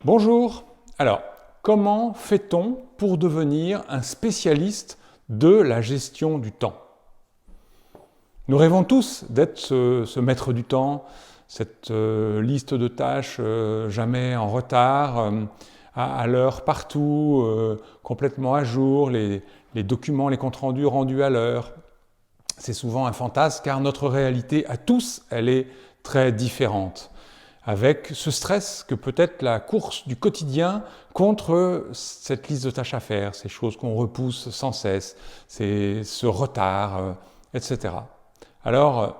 Bonjour. Alors, comment fait-on pour devenir un spécialiste de la gestion du temps? Nous rêvons tous d'être ce maître du temps, cette liste de tâches jamais en retard, à l'heure partout, complètement à jour, les documents, les comptes rendus à l'heure. C'est souvent un fantasme car notre réalité à tous, elle est très différente, avec ce stress que peut être la course du quotidien contre cette liste de tâches à faire, ces choses qu'on repousse sans cesse, ce retard, etc. Alors,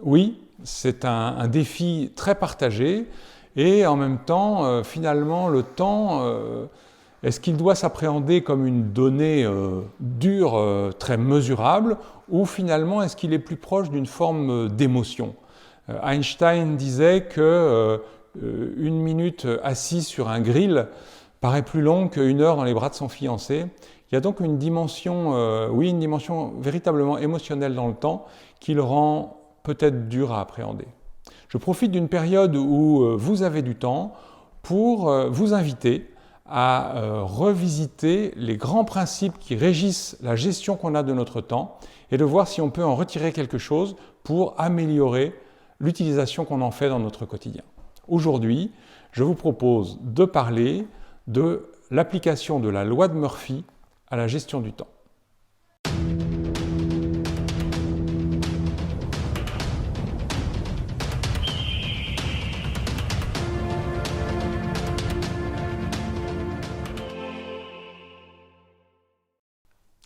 oui, c'est un défi très partagé et en même temps, finalement, le temps, est-ce qu'il doit s'appréhender comme une donnée dure, très mesurable, ou finalement est-ce qu'il est plus proche d'une forme d'émotion ? Einstein disait que une minute assis sur un grill paraît plus longue qu'une heure dans les bras de son fiancé. Il y a donc une dimension, une dimension véritablement émotionnelle dans le temps qui le rend peut-être dur à appréhender. Je profite d'une période où vous avez du temps pour vous inviter à revisiter les grands principes qui régissent la gestion qu'on a de notre temps et de voir si on peut en retirer quelque chose pour améliorer l'utilisation qu'on en fait dans notre quotidien. Aujourd'hui, je vous propose de parler de l'application de la loi de Murphy à la gestion du temps.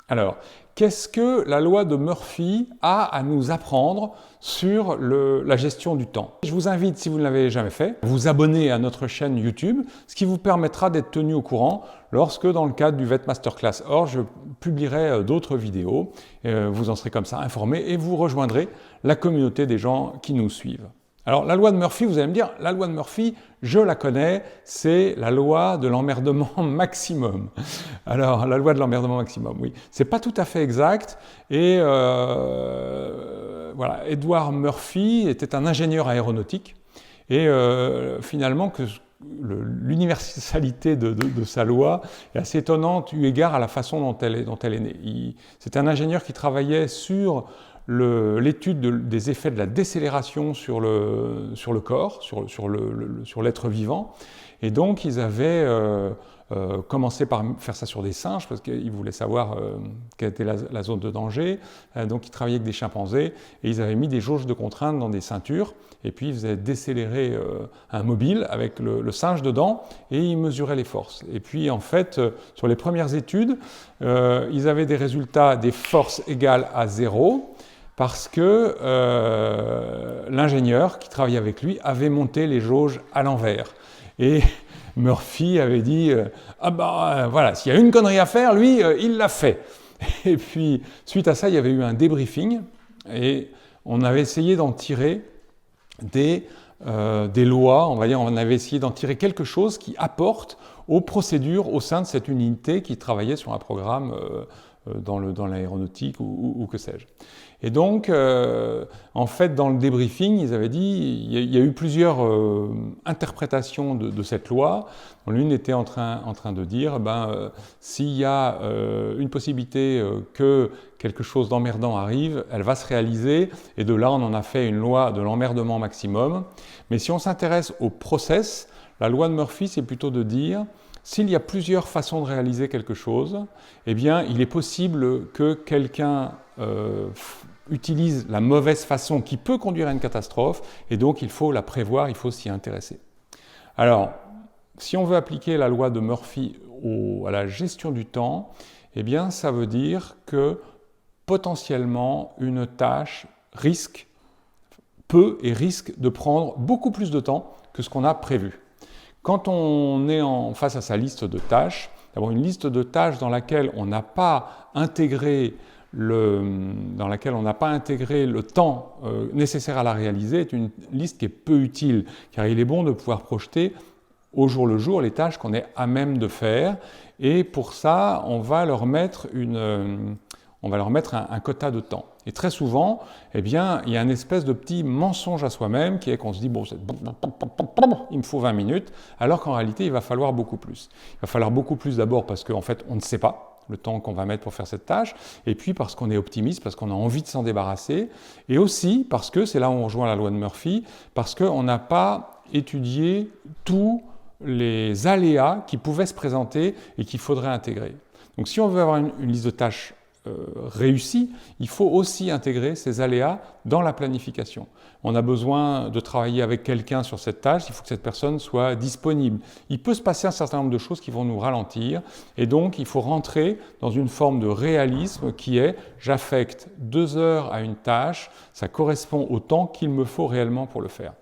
Alors, qu'est-ce que la loi de Murphy a à nous apprendre sur la gestion du temps? Je vous invite, si vous ne l'avez jamais fait, à vous abonner à notre chaîne YouTube, ce qui vous permettra d'être tenu au courant lorsque, dans le cadre du VET Masterclass Or, je publierai d'autres vidéos. Vous en serez comme ça informé et vous rejoindrez la communauté des gens qui nous suivent. Alors, la loi de Murphy, vous allez me dire, la loi de Murphy, je la connais, c'est la loi de l'emmerdement maximum. Alors, la loi de l'emmerdement maximum, oui. C'est pas tout à fait exact. Et voilà, Edward Murphy était un ingénieur aéronautique. Et finalement, l'universalité de sa loi est assez étonnante eu égard à la façon dont elle est née. C'est un ingénieur qui travaillait sur l'étude des effets de la décélération sur le corps, sur l'être vivant. Et donc, ils avaient commencé par faire ça sur des singes, parce qu'ils voulaient savoir quelle était la zone de danger. Donc, ils travaillaient avec des chimpanzés, et ils avaient mis des jauges de contrainte dans des ceintures, et puis ils faisaient décélérer un mobile avec le singe dedans, et ils mesuraient les forces. Et puis, en fait, sur les premières études, ils avaient des résultats des forces égales à 0, parce que l'ingénieur qui travaillait avec lui avait monté les jauges à l'envers. Et Murphy avait dit voilà, s'il y a une connerie à faire, lui, il l'a fait. Et puis, suite à ça, il y avait eu un débriefing, et on avait essayé d'en tirer des lois, on avait essayé d'en tirer quelque chose qui apporte aux procédures au sein de cette unité qui travaillait sur un programme dans l'aéronautique ou que sais-je. Et donc, en fait, dans le débriefing, ils avaient dit, il y a eu plusieurs interprétations de cette loi. L'une était en train de dire, s'il y a une possibilité que quelque chose d'emmerdant arrive, elle va se réaliser, et de là, on en a fait une loi de l'emmerdement maximum. Mais si on s'intéresse au process, la loi de Murphy, c'est plutôt de dire, s'il y a plusieurs façons de réaliser quelque chose, eh bien, il est possible que quelqu'un utilise la mauvaise façon qui peut conduire à une catastrophe, et donc il faut la prévoir, il faut s'y intéresser. Alors, si on veut appliquer la loi de Murphy à la gestion du temps, eh bien, ça veut dire que potentiellement une tâche peut et risque de prendre beaucoup plus de temps que ce qu'on a prévu. Quand on est face à sa liste de tâches, d'abord une liste de tâches dans laquelle on n'a pas intégré le temps nécessaire à la réaliser est une liste qui est peu utile, car il est bon de pouvoir projeter au jour le jour les tâches qu'on est à même de faire, et pour ça, on va leur mettre un quota de temps. Et très souvent, eh bien, il y a une espèce de petit mensonge à soi-même qui est qu'on se dit, bon, il me faut 20 minutes, alors qu'en réalité, il va falloir beaucoup plus. Il va falloir beaucoup plus d'abord parce qu'en fait, on ne sait pas le temps qu'on va mettre pour faire cette tâche, et puis parce qu'on est optimiste, parce qu'on a envie de s'en débarrasser, et aussi parce que, c'est là où on rejoint la loi de Murphy, parce qu'on n'a pas étudié tous les aléas qui pouvaient se présenter et qu'il faudrait intégrer. Donc si on veut avoir une liste de tâches réussie, il faut aussi intégrer ces aléas dans la planification. On a besoin de travailler avec quelqu'un sur cette tâche, il faut que cette personne soit disponible. Il peut se passer un certain nombre de choses qui vont nous ralentir, et donc il faut rentrer dans une forme de réalisme qui est « j'affecte 2 heures à une tâche, ça correspond au temps qu'il me faut réellement pour le faire ».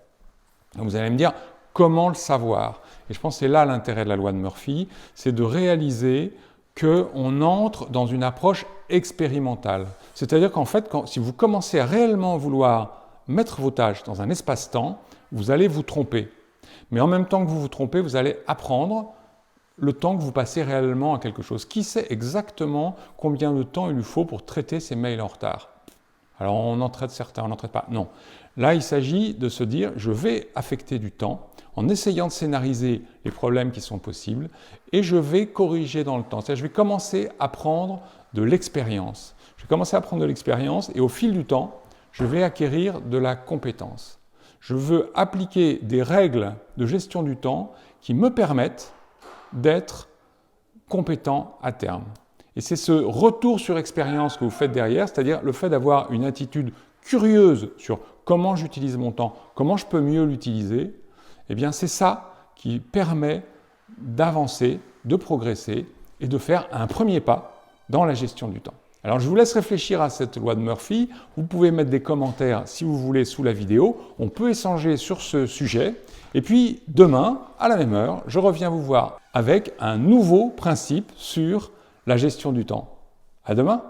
Donc vous allez me dire, comment le savoir? Et je pense que c'est là l'intérêt de la loi de Murphy, c'est de réaliser qu'on entre dans une approche expérimentale. C'est-à-dire qu'en fait, si vous commencez à réellement vouloir mettre vos tâches dans un espace-temps, vous allez vous tromper. Mais en même temps que vous vous trompez, vous allez apprendre le temps que vous passez réellement à quelque chose. Qui sait exactement combien de temps il lui faut pour traiter ses mails en retard? Alors on en traite certains, on n'en traite pas. Non. Là, il s'agit de se dire, je vais affecter du temps en essayant de scénariser les problèmes qui sont possibles et je vais corriger dans le temps. C'est-à-dire, je vais commencer à prendre de l'expérience. Je vais commencer à prendre de l'expérience et au fil du temps, je vais acquérir de la compétence. Je veux appliquer des règles de gestion du temps qui me permettent d'être compétent à terme. Et c'est ce retour sur expérience que vous faites derrière, c'est-à-dire le fait d'avoir une attitude curieuse sur comment j'utilise mon temps, comment je peux mieux l'utiliser, eh bien c'est ça qui permet d'avancer, de progresser et de faire un premier pas dans la gestion du temps. Alors je vous laisse réfléchir à cette loi de Murphy, vous pouvez mettre des commentaires si vous voulez sous la vidéo, on peut échanger sur ce sujet, et puis demain, à la même heure, je reviens vous voir avec un nouveau principe sur la gestion du temps. À demain!